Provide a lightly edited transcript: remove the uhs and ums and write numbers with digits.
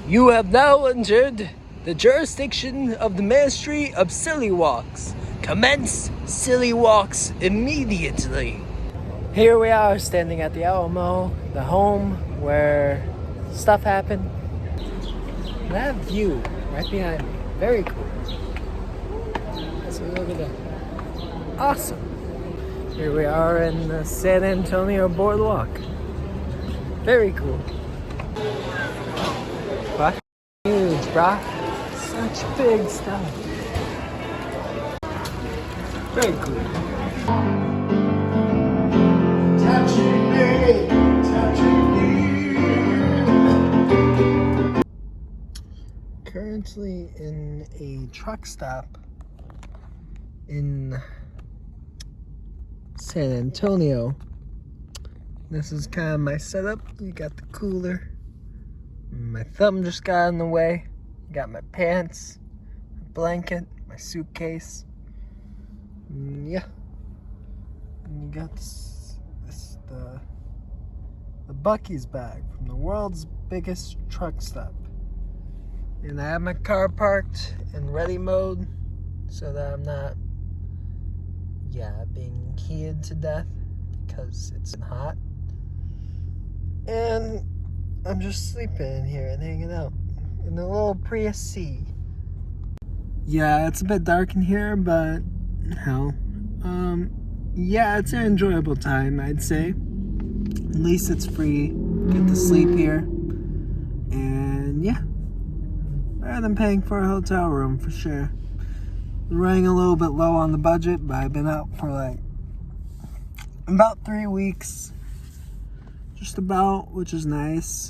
You have now entered the jurisdiction of the Ministry of Silly Walks. Commence Silly Walks immediately. Here we are standing at the Alamo, the home where stuff happened. And that view right behind me, very cool. So look at that. Awesome. Here we are in the San Antonio Boardwalk. Very cool. What? Huge, brah. Such big stuff. Very cool. Touching me, touching me. Currently in a truck stop in San Antonio. This is kind of my setup. You got the cooler. My thumb just got in the way. Got my pants, my blanket, my suitcase. Yeah. And you got the Buc-ee's bag from the world's biggest truck stop. And I have my car parked in ready mode so that I'm not, being heated to death because it's hot. And I'm just sleeping in here and hanging out in the little Prius C. Yeah, it's a bit dark in here, but hell. It's an enjoyable time, I'd say. At least it's free. Get to sleep here. And yeah. Better than paying for a hotel room for sure. Running a little bit low on the budget, but I've been out for about 3 weeks. Just about, which is nice.